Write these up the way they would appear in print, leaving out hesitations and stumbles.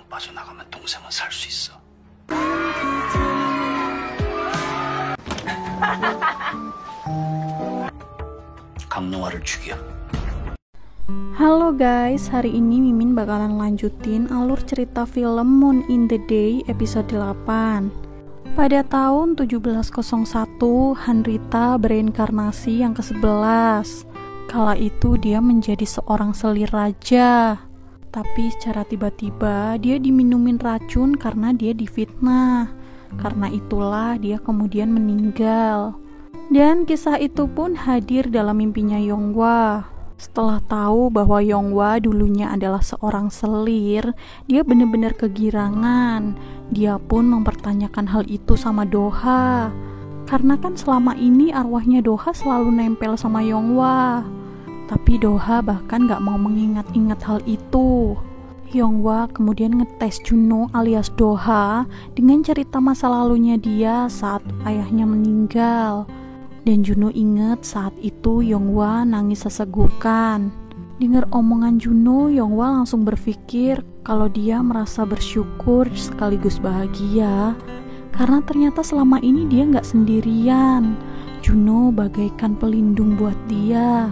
빠져나가면 동생은 살 수 있어. 강노화를 죽여. Halo guys, hari ini Mimin bakalan lanjutin alur cerita film Moon in the Day episode 8. Pada tahun 1701, Hanrita bereinkarnasi yang ke-11. Kala itu dia menjadi seorang selir raja. Tapi secara tiba-tiba dia diminumin racun karena dia difitnah. Karena itulah dia kemudian meninggal. Dan kisah itu pun hadir dalam mimpinya Yonghwa. Setelah tahu bahwa Yonghwa dulunya adalah seorang selir, dia benar-benar kegirangan. Dia pun mempertanyakan hal itu sama Doha. Karena kan selama ini arwahnya Doha selalu nempel sama Yonghwa. Tapi Doha bahkan gak mau mengingat-ingat hal itu. Yonghwa kemudian ngetes Juno alias Doha dengan cerita masa lalunya dia saat ayahnya meninggal. Dan Juno ingat saat itu Yonghwa nangis sesegukan. Dengar omongan Juno, Yonghwa langsung berpikir kalau dia merasa bersyukur sekaligus bahagia. Karena ternyata selama ini dia gak sendirian. Juno bagaikan pelindung buat dia.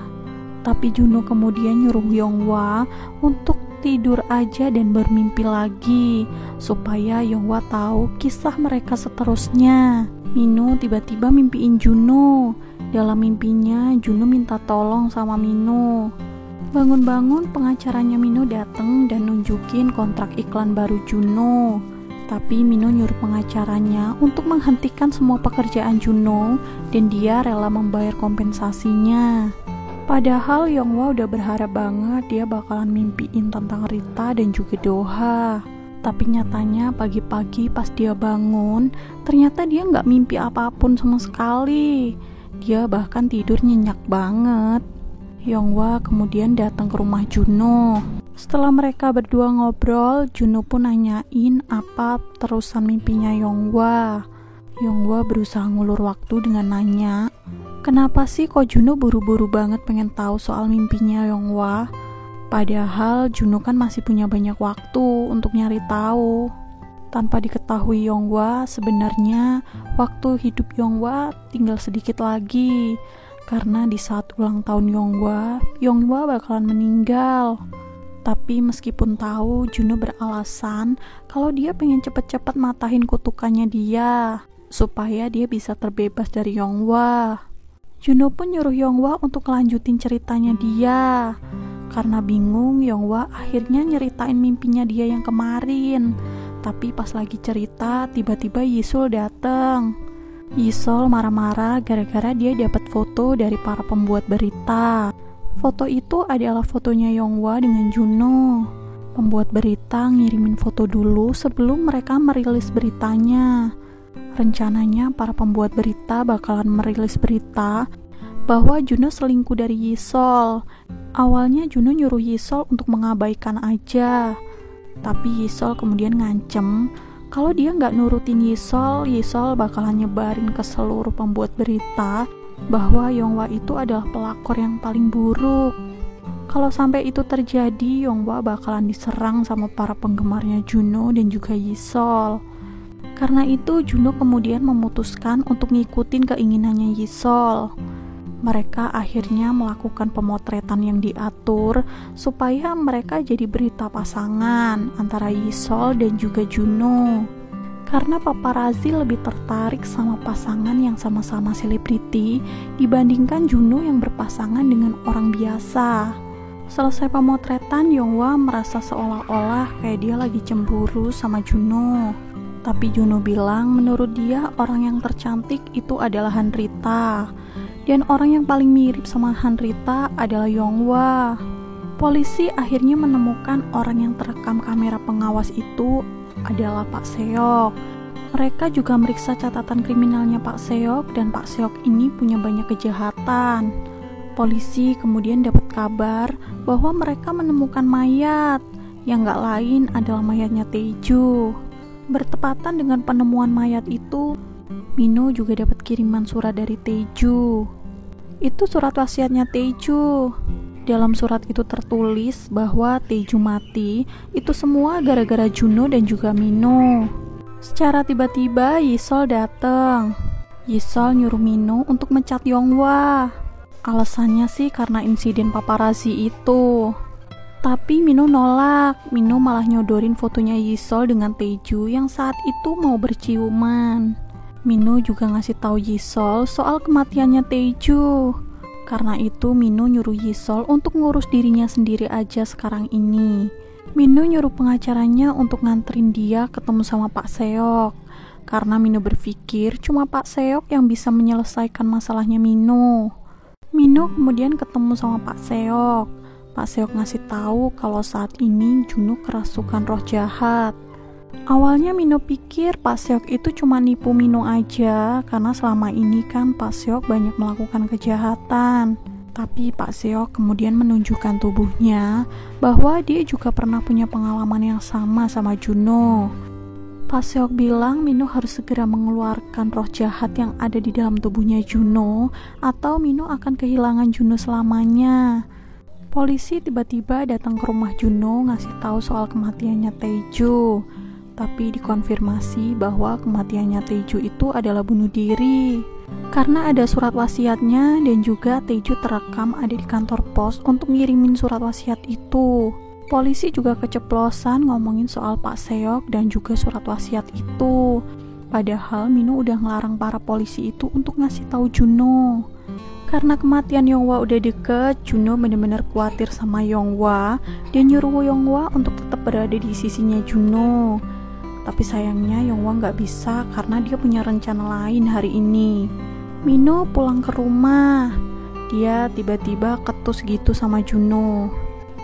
Tapi Juno kemudian nyuruh Yonghwa untuk tidur aja dan bermimpi lagi, supaya Yonghwa tahu kisah mereka seterusnya. Mino tiba-tiba mimpiin Juno. Dalam mimpinya, Juno minta tolong sama Mino. Bangun-bangun pengacaranya Mino datang dan nunjukin kontrak iklan baru Juno. Tapi Mino nyuruh pengacaranya untuk menghentikan semua pekerjaan Juno dan dia rela membayar kompensasinya. Padahal Yonghwa udah berharap banget dia bakalan mimpiin tentang Rita dan juga Doha. Tapi nyatanya pagi-pagi pas dia bangun, ternyata dia nggak mimpi apapun sama sekali. Dia bahkan tidur nyenyak banget. Yonghwa kemudian datang ke rumah Juno. Setelah mereka berdua ngobrol, Juno pun nanyain apa terusan mimpinya Yonghwa. Yonghwa berusaha ngulur waktu dengan nanya, kenapa sih kok Juno buru-buru banget pengen tahu soal mimpinya Yonghwa? Padahal Juno kan masih punya banyak waktu untuk nyari tahu. Tanpa diketahui Yonghwa, sebenarnya waktu hidup Yonghwa tinggal sedikit lagi. Karena di saat ulang tahun Yonghwa bakalan meninggal. Tapi meskipun tahu, Juno beralasan kalau dia pengen cepet-cepet matahin kutukannya dia, supaya dia bisa terbebas dari Yonghwa. Juno pun nyuruh Yonghwa untuk lanjutin ceritanya dia. Karena bingung, Yonghwa akhirnya nyeritain mimpinya dia yang kemarin. Tapi pas lagi cerita, tiba-tiba Yisul dateng. Yisul marah-marah gara-gara dia dapat foto dari para pembuat berita. Foto itu adalah fotonya Yonghwa dengan Juno. Pembuat berita ngirimin foto dulu sebelum mereka merilis beritanya. Rencananya para pembuat berita bakalan merilis berita bahwa Juno selingkuh dari Yisul. Awalnya Juno nyuruh Yisul untuk mengabaikan aja. Tapi Yisul kemudian ngancem kalau dia nggak nurutin Yisul bakalan nyebarin ke seluruh pembuat berita bahwa Yonghwa itu adalah pelakor yang paling buruk. Kalau sampai itu terjadi, Yonghwa bakalan diserang sama para penggemarnya Juno dan juga Yisul. Karena itu Juno kemudian memutuskan untuk ngikutin keinginannya Yisul. Mereka akhirnya melakukan pemotretan yang diatur supaya mereka jadi berita pasangan antara Yisul dan juga Juno. Karena paparazzi lebih tertarik sama pasangan yang sama-sama selebriti dibandingkan Juno yang berpasangan dengan orang biasa. Selesai pemotretan, Yonghwa merasa seolah-olah kayak dia lagi cemburu sama Juno. Tapi Juno bilang menurut dia orang yang tercantik itu adalah Hanrita. Dan orang yang paling mirip sama Hanrita adalah Yonghwa. Polisi akhirnya menemukan orang yang terekam kamera pengawas itu adalah Pak Seok. Mereka juga meriksa catatan kriminalnya Pak Seok dan Pak Seok ini punya banyak kejahatan. Polisi kemudian dapat kabar bahwa mereka menemukan mayat yang gak lain adalah mayatnya Taeju. Bertepatan dengan penemuan mayat itu, Mino juga dapat kiriman surat dari Taeju. Itu surat wasiatnya Taeju. Dalam surat itu tertulis bahwa Taeju mati itu semua gara-gara Juno dan juga Mino. Secara tiba-tiba Yisol datang. Yisol nyuruh Mino untuk mencat Yonghwa. Alasannya sih karena insiden paparazzi itu. Tapi Mino nolak. Mino malah nyodorin fotonya Yisol dengan Taeju yang saat itu mau berciuman. Mino juga ngasih tahu Yisol soal kematiannya Taeju. Karena itu Mino nyuruh Yisol untuk ngurus dirinya sendiri aja sekarang ini. Mino nyuruh pengacaranya untuk nganterin dia ketemu sama Pak Seok. Karena Mino berpikir cuma Pak Seok yang bisa menyelesaikan masalahnya Mino. Mino kemudian ketemu sama Pak Seok. Pak Seok ngasih tahu kalau saat ini Juno kerasukan roh jahat. Awalnya Mino pikir Pak Seok itu cuma nipu Mino aja, karena selama ini kan Pak Seok banyak melakukan kejahatan. Tapi Pak Seok kemudian menunjukkan tubuhnya bahwa dia juga pernah punya pengalaman yang sama Juno. Pak Seok bilang Mino harus segera mengeluarkan roh jahat yang ada di dalam tubuhnya Juno, atau Mino akan kehilangan Juno selamanya. Polisi tiba-tiba datang ke rumah Juno ngasih tahu soal kematiannya Taeju. Tapi dikonfirmasi bahwa kematiannya Taeju itu adalah bunuh diri. Karena ada surat wasiatnya dan juga Taeju terekam ada di kantor pos untuk ngirimin surat wasiat itu. Polisi juga keceplosan ngomongin soal Pak Seok dan juga surat wasiat itu. Padahal Mino udah ngelarang para polisi itu untuk ngasih tahu Juno. Karena kematian Yonghwa udah deket, Juno bener-bener khawatir sama Yonghwa dan nyuruh Yonghwa untuk tetap berada di sisinya Juno. Tapi sayangnya Yonghwa nggak bisa karena dia punya rencana lain hari ini. Mino pulang ke rumah. Dia tiba-tiba ketus gitu sama Juno.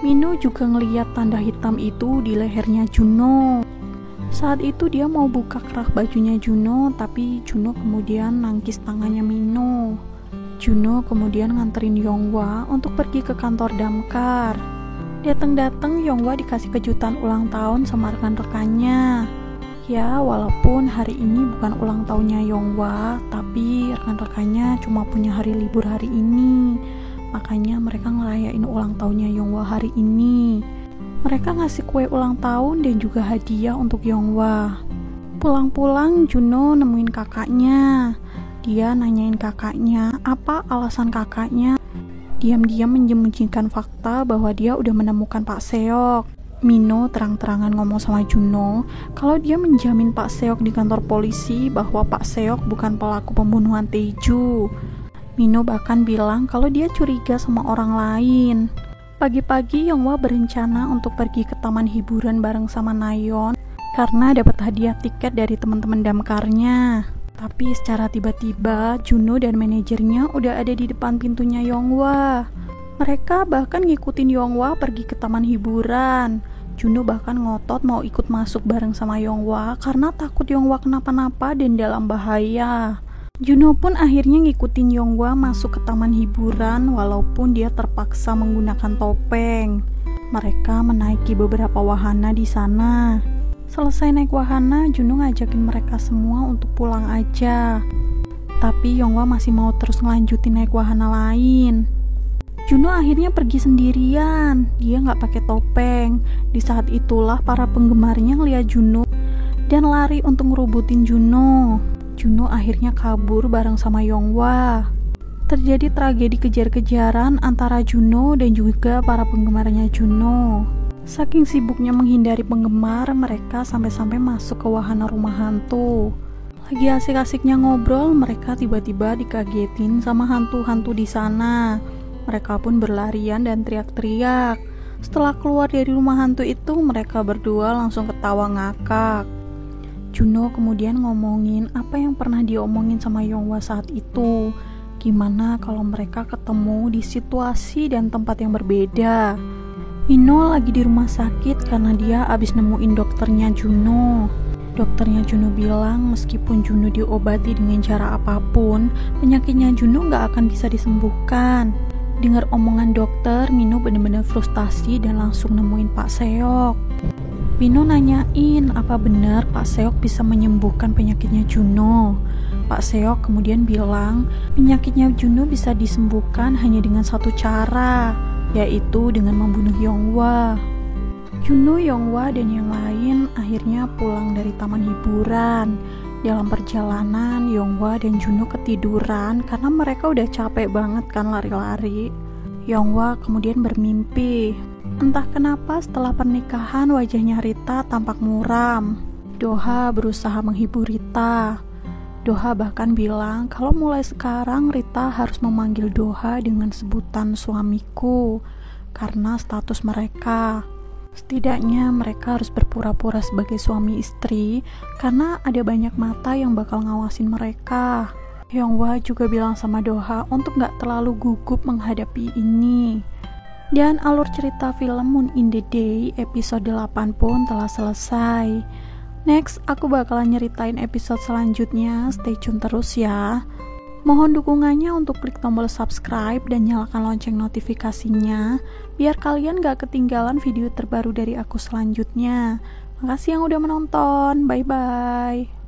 Mino juga ngeliat tanda hitam itu di lehernya Juno. Saat itu dia mau buka kerah bajunya Juno, tapi Juno kemudian nangkis tangannya Mino. Juno kemudian nganterin Yonghwa untuk pergi ke kantor damkar. Datang-datang Yonghwa dikasih kejutan ulang tahun sama rekan-rekannya. Ya, walaupun hari ini bukan ulang tahunnya Yonghwa, tapi rekan-rekannya cuma punya hari libur hari ini. Makanya mereka ngerayain ulang tahunnya Yonghwa hari ini. Mereka ngasih kue ulang tahun dan juga hadiah untuk Yonghwa. Pulang-pulang Juno nemuin kakaknya. Dia nanyain kakaknya apa alasan kakaknya diam-diam menyembunyikan fakta bahwa dia udah menemukan Pak Seok. Mino terang-terangan ngomong sama Juno kalau dia menjamin Pak Seok di kantor polisi bahwa Pak Seok bukan pelaku pembunuhan Taeju. Mino bahkan bilang kalau dia curiga sama orang lain. Pagi-pagi Yonghwa berencana untuk pergi ke taman hiburan bareng sama Nayeon karena dapat hadiah tiket dari teman-teman damkarnya. Tapi secara tiba-tiba Juno dan manajernya udah ada di depan pintunya Yonghwa. Mereka bahkan ngikutin Yonghwa pergi ke taman hiburan. Juno bahkan ngotot mau ikut masuk bareng sama Yonghwa karena takut Yonghwa kenapa-napa dan dalam bahaya. Juno pun akhirnya ngikutin Yonghwa masuk ke taman hiburan walaupun dia terpaksa menggunakan topeng. Mereka menaiki beberapa wahana di sana. Selesai naik wahana, Juno ngajakin mereka semua untuk pulang aja. Tapi Yonghwa masih mau terus ngelanjutin naik wahana lain. Juno akhirnya pergi sendirian. Dia nggak pakai topeng. Di saat itulah para penggemarnya ngeliat Juno dan lari untuk ngerubutin Juno. Juno akhirnya kabur bareng sama Yonghwa. Terjadi tragedi kejar-kejaran antara Juno dan juga para penggemarnya Juno. Saking sibuknya menghindari penggemar, mereka sampai-sampai masuk ke wahana rumah hantu. Lagi asik-asiknya ngobrol, mereka tiba-tiba dikagetin sama hantu-hantu di sana. Mereka pun berlarian dan teriak-teriak. Setelah keluar dari rumah hantu itu, mereka berdua langsung ketawa ngakak. Juno kemudian ngomongin apa yang pernah diomongin sama Yonghwa saat itu. Gimana kalau mereka ketemu di situasi dan tempat yang berbeda. Mino lagi di rumah sakit karena dia abis nemuin dokternya Juno. Dokternya Juno bilang meskipun Juno diobati dengan cara apapun, penyakitnya Juno gak akan bisa disembuhkan. Dengar omongan dokter, Mino bener-bener frustasi dan langsung nemuin Pak Seok. Mino nanyain apa benar Pak Seok bisa menyembuhkan penyakitnya Juno. Pak Seok kemudian bilang penyakitnya Juno bisa disembuhkan hanya dengan satu cara. yaitu dengan membunuh Yonghwa. Junho, Yonghwa, dan yang lain akhirnya pulang dari taman hiburan. Dalam perjalanan, Yonghwa dan Junho ketiduran karena mereka udah capek banget kan lari-lari. Yonghwa kemudian bermimpi. Entah kenapa setelah pernikahan wajahnya Rita tampak muram. Do-ha berusaha menghibur Rita. Do-ha bahkan bilang kalau mulai sekarang Rita harus memanggil Do-ha dengan sebutan suamiku karena status mereka. Setidaknya mereka harus berpura-pura sebagai suami istri karena ada banyak mata yang bakal ngawasin mereka. Yonghwa juga bilang sama Do-ha untuk gak terlalu gugup menghadapi ini. Dan alur cerita film Moon in the Day episode 8 pun telah selesai. Next, aku bakalan nyeritain episode selanjutnya, stay tune terus ya. Mohon dukungannya untuk klik tombol subscribe dan nyalakan lonceng notifikasinya biar kalian gak ketinggalan video terbaru dari aku selanjutnya. Makasih yang udah menonton, bye-bye.